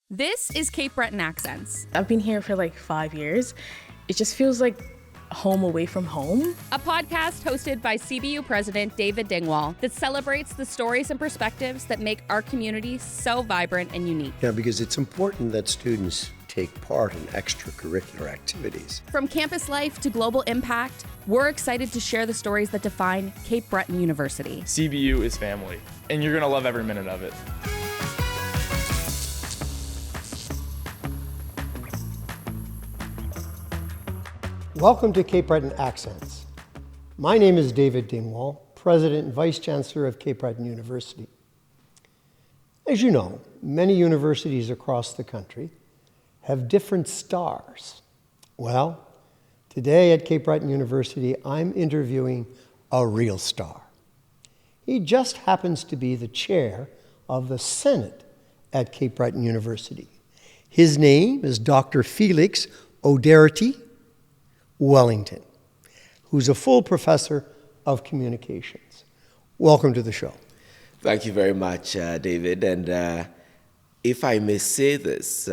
This is Cape Breton Accents, I've been here for like 5 years. It just feels like home away from home. a podcast hosted by CBU President David Dingwall that celebrates the stories and perspectives that make our community so vibrant and unique. Yeah, because it's important that students take part in extracurricular activities. From campus life to global impact, we're excited to share the stories that define Cape Breton University. CBU is family, and you're going to love every minute of it. Welcome to Cape Breton Accents. My name is David Dingwall, President and Vice Chancellor of Cape Breton University. As you know, many universities across the country have different stars. Well, today at Cape Breton University, I'm interviewing a real star. He just happens to be the chair of the Senate at Cape Breton University. His name is Dr. Felix Odartey-Wellington, who's a full professor of communications. Welcome to the show. Thank you very much, David. And if I may say this,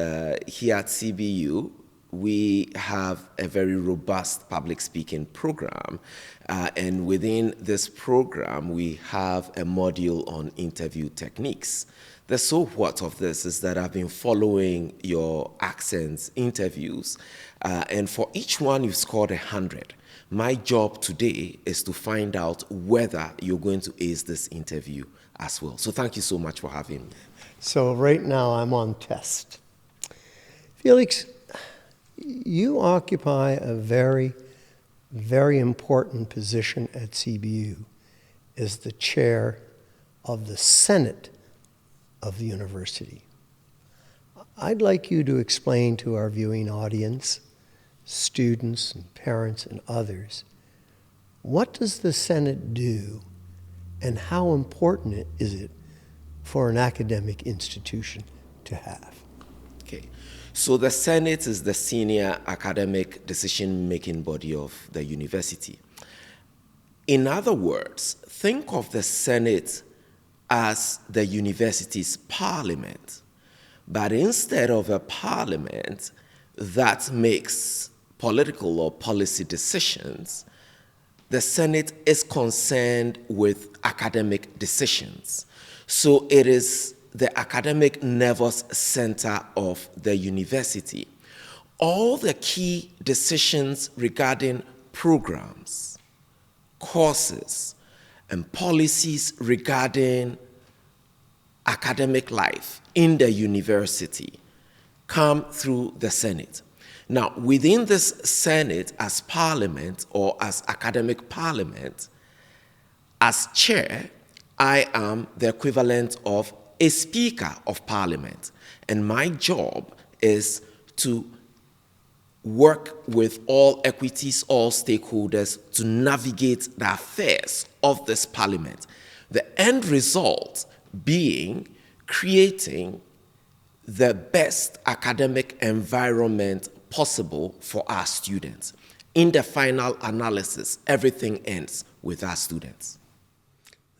here at CBU, we have a very robust public speaking program. And within this program, we have a module on interview techniques. The so what of this is that I've been following your accents interviews, and for each one you've scored 100. My job today is to find out whether you're going to ace this interview as well. So thank you so much for having me. So right now I'm on test. Felix, you occupy a very, very important position at CBU as the chair of the Senate of the university. I'd like you to explain to our viewing audience, students and parents and others, what does the Senate do and how important is it for an academic institution to have? Okay. So the Senate is the senior academic decision-making body of the university. In other words, think of the Senate as the university's parliament. But instead of a parliament that makes political or policy decisions, the Senate is concerned with academic decisions. So it is the academic nervous center of the university. All the key decisions regarding programs, courses, and policies regarding academic life in the university come through the Senate. Now, within this Senate as parliament or as academic parliament, as chair, I am the equivalent of a speaker of parliament. And my job is to work with all equities, all stakeholders to navigate the affairs of this parliament. The end result being creating the best academic environment possible for our students. In the final analysis, everything ends with our students.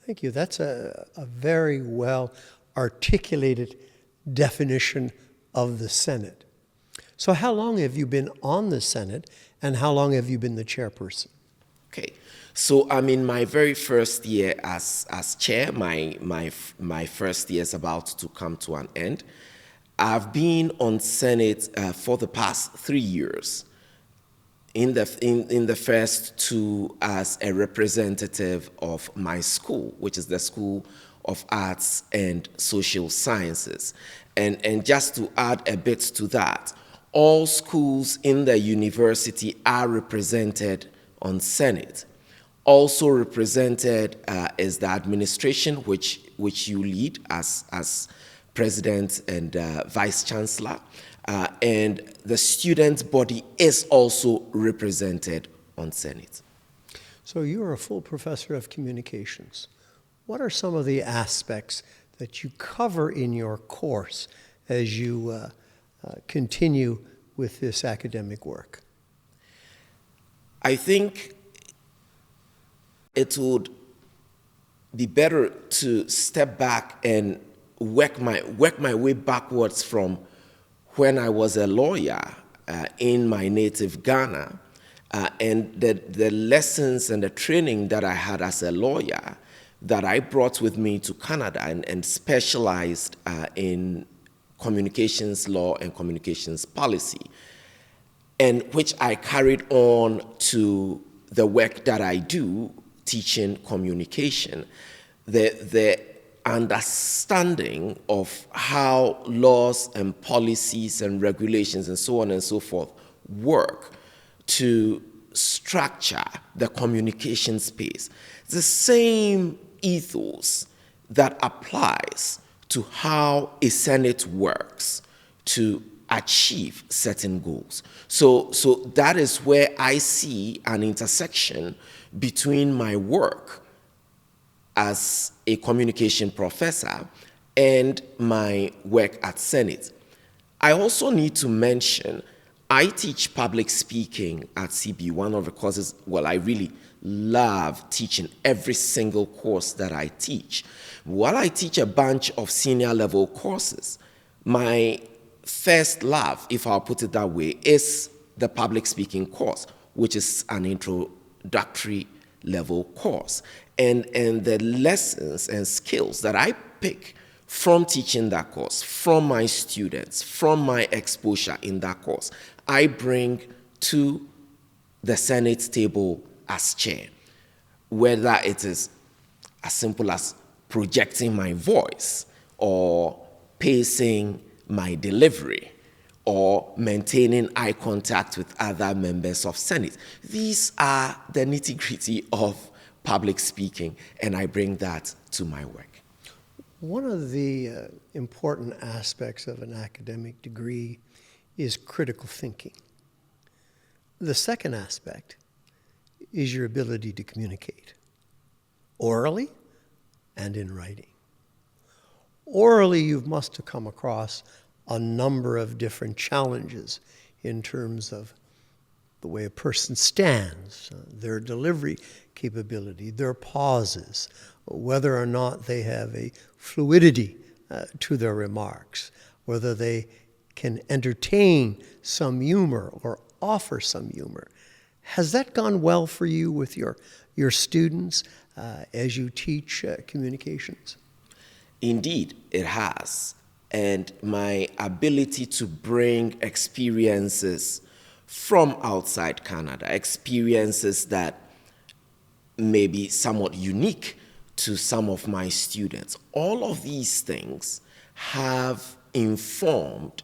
Thank you. That's a very well articulated definition of the Senate. So how long have you been on the Senate and how long have you been the chairperson? Okay, so I'm in my very first year as chair. My first year is about to come to an end. I've been on Senate for the past 3 years. In the first two as a representative of my school, which is the School of Arts and Social Sciences. And just to add a bit to that, all schools in the university are represented on Senate. Also represented is the administration, which you lead as president and vice chancellor. And the student body is also represented on Senate. So you are a full professor of communications. What are some of the aspects that you cover in your course as you continue with this academic work? I think it would be better to step back and work my way backwards from when I was a lawyer in my native Ghana, and the lessons and the training that I had as a lawyer that I brought with me to Canada and specialized in communications law and communications policy, and which I carried on to the work that I do, teaching communication. The understanding of how laws and policies and regulations and so on and so forth work to structure the communication space. The same ethos that applies to how a Senate works to achieve certain goals. So that is where I see an intersection between my work as a communication professor and my work at Senate. I also need to mention, I teach public speaking at CBU, one of the courses, well, I really love teaching every single course that I teach. While I teach a bunch of senior level courses, my first love, if I'll put it that way, is the public speaking course, which is an introductory level course. And the lessons and skills that I pick from teaching that course, from my students, from my exposure in that course, I bring to the Senate table as chair, whether it is as simple as projecting my voice or pacing my delivery or maintaining eye contact with other members of Senate. These are the nitty-gritty of public speaking, and I bring that to my work. One of the important aspects of an academic degree is critical thinking. The second aspect is your ability to communicate, orally and in writing. Orally, you must have come across a number of different challenges in terms of the way a person stands, their delivery capability, their pauses, whether or not they have a fluidity to their remarks, whether they can entertain some humor or offer some humor. Has that gone well for you with your students as you teach communications? Indeed, it has. And my ability to bring experiences from outside Canada, experiences that may be somewhat unique to some of my students, all of these things have informed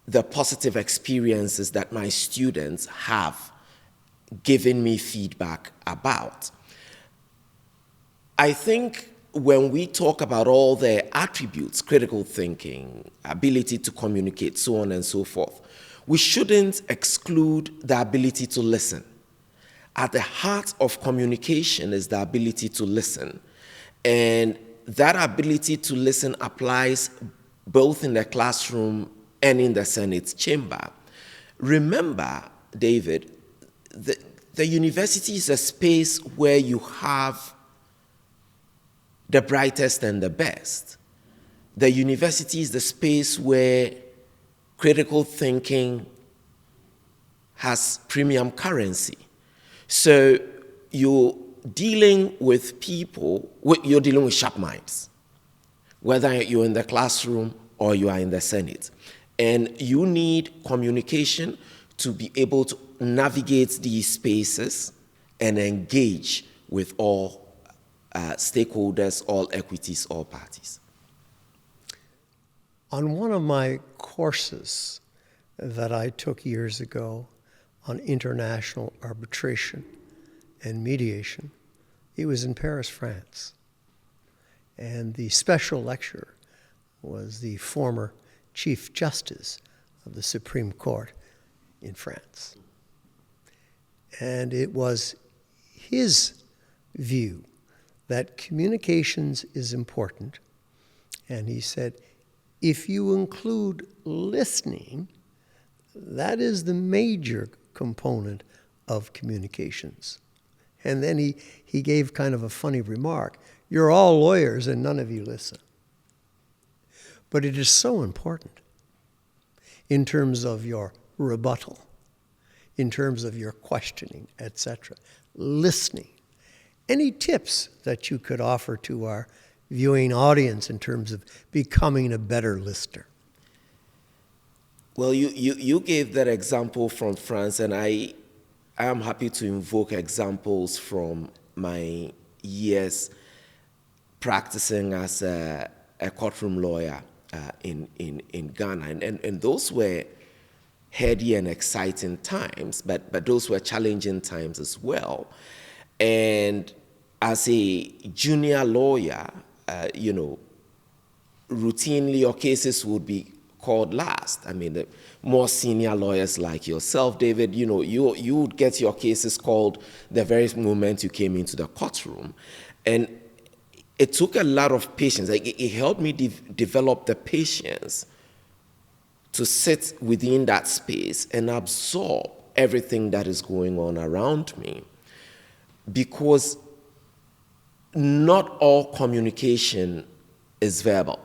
the positive experiences that my students have given me feedback about. I think when we talk about all the attributes, critical thinking, ability to communicate, so on and so forth, we shouldn't exclude the ability to listen. At the heart of communication is the ability to listen. And that ability to listen applies both in the classroom and in the Senate chamber. Remember, David, the university is a space where you have the brightest and the best. The university is the space where critical thinking has premium currency. So you're dealing with people, you're dealing with sharp minds, whether you're in the classroom or you are in the Senate. And you need communication to be able to navigate these spaces and engage with all stakeholders, all equities, all parties. On one of my courses that I took years ago on international arbitration and mediation, it was in Paris, France. And the special lecturer was the former Chief Justice of the Supreme Court in France. And it was his view that communications is important. And he said, if you include listening, that is the major component of communications. And then he gave kind of a funny remark. You're all lawyers and none of you listen. But it is so important. in terms of your rebuttal, in terms of your questioning, etc. Listening. Any tips that you could offer to our viewing audience in terms of becoming a better listener? Well, you gave that example from France, and I am happy to invoke examples from my years practicing as a courtroom lawyer in Ghana. And those were heady and exciting times, but those were challenging times as well. And as a junior lawyer, routinely your cases would be called last. I mean, the more senior lawyers like yourself, David, you would get your cases called the very moment you came into the courtroom. And it took a lot of patience. It helped me develop the patience to sit within that space and absorb everything that is going on around me. Because not all communication is verbal.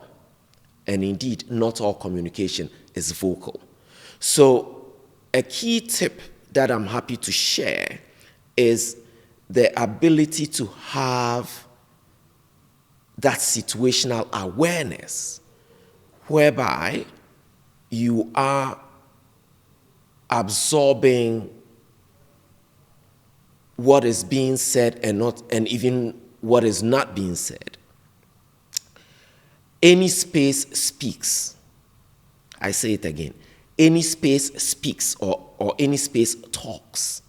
And indeed, not all communication is vocal. So a key tip that I'm happy to share is the ability to have that situational awareness whereby you are absorbing what is being said and even what is not being said. Any space speaks. I say it again. Any space speaks or any space talks.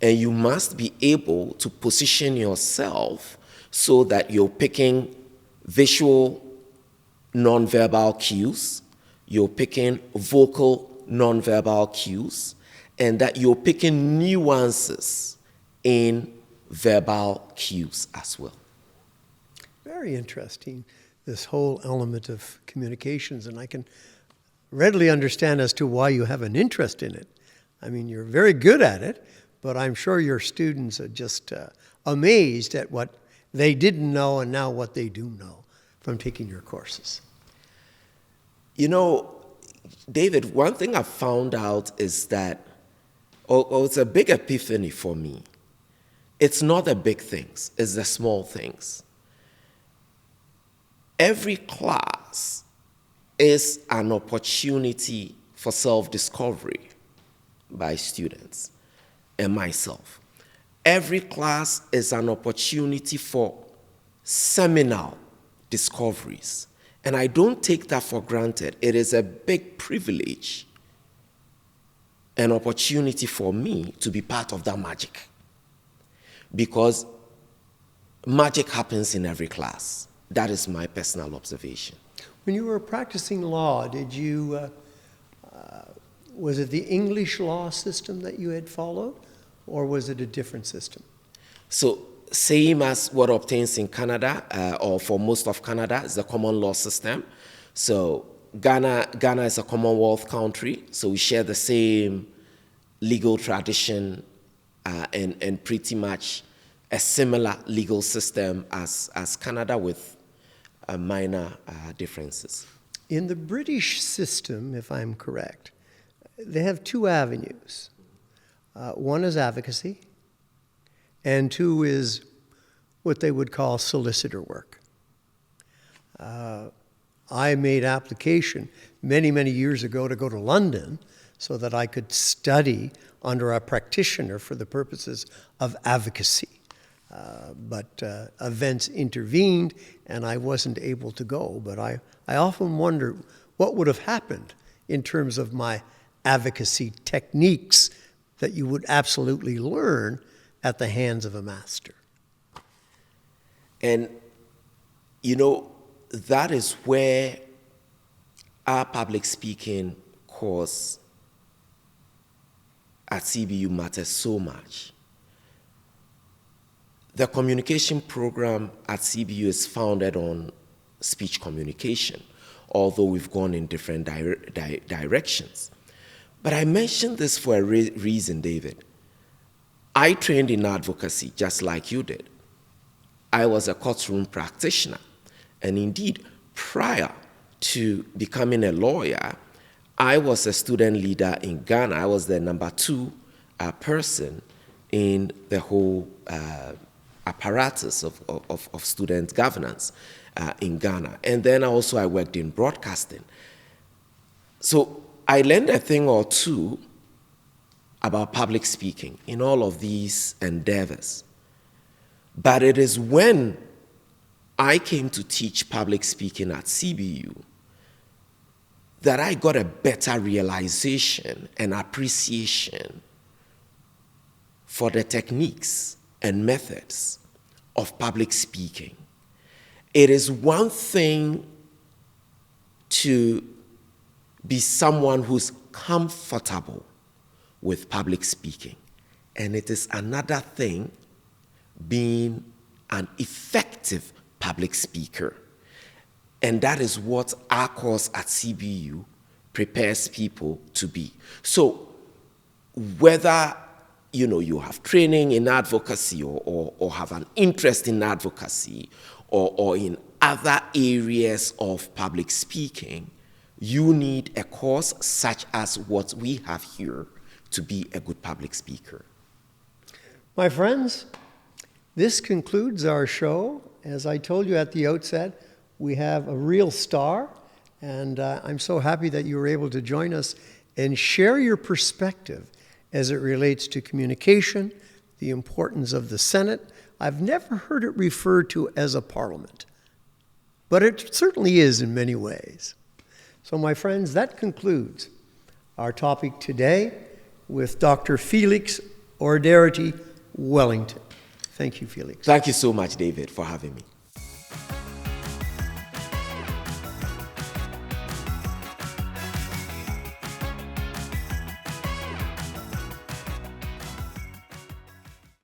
And you must be able to position yourself so that you're picking visual nonverbal cues, you're picking vocal nonverbal cues, and that you're picking nuances in verbal cues as well. Very interesting, this whole element of communications, and I can readily understand as to why you have an interest in it. I mean, you're very good at it, but I'm sure your students are just amazed at what they didn't know and now what they do know from taking your courses. David, one thing I've found out is that, it's a big epiphany for me. It's not the big things, it's the small things. Every class is an opportunity for self-discovery by students and myself. Every class is an opportunity for seminal discoveries. And I don't take that for granted. It is a big privilege, an opportunity for me to be part of that magic. Because magic happens in every class. That is my personal observation. When you were practicing law, did you, was it the English law system that you had followed, or was it a different system? So, same as what obtains in Canada, or for most of Canada, is the common law system. So, Ghana is a Commonwealth country, so we share the same legal tradition and pretty much a similar legal system as Canada with minor differences. In the British system, if I'm correct, they have two avenues. One is advocacy, and two is what they would call solicitor work. I made application many, many years ago to go to London so that I could study under a practitioner for the purposes of advocacy. But events intervened and I wasn't able to go. But I often wonder what would have happened in terms of my advocacy techniques that you would absolutely learn at the hands of a master. And, that is where our public speaking course at CBU matters so much. The communication program at CBU is founded on speech communication, although we've gone in different directions. But I mentioned this for a reason, David. I trained in advocacy just like you did. I was a courtroom practitioner. And indeed, prior to becoming a lawyer, I was a student leader in Ghana. I was the number 2 person in the whole apparatus of student governance in Ghana. And then also I worked in broadcasting. So I learned a thing or two about public speaking in all of these endeavors. But it is when I came to teach public speaking at CBU that I got a better realization and appreciation for the techniques and methods of public speaking. It is one thing to be someone who's comfortable with public speaking, and it is another thing being an effective public speaker. And that is what our course at CBU prepares people to be. So whether you have training in advocacy or have an interest in advocacy or in other areas of public speaking, you need a course such as what we have here to be a good public speaker. My friends, this concludes our show. As I told you at the outset, we have a real star, and I'm so happy that you were able to join us and share your perspective as it relates to communication, the importance of the Senate. I've never heard it referred to as a parliament, but it certainly is in many ways. So my friends, that concludes our topic today with Dr. Felix Odartey-Wellington. Thank you, Felix. Thank you so much, David, for having me.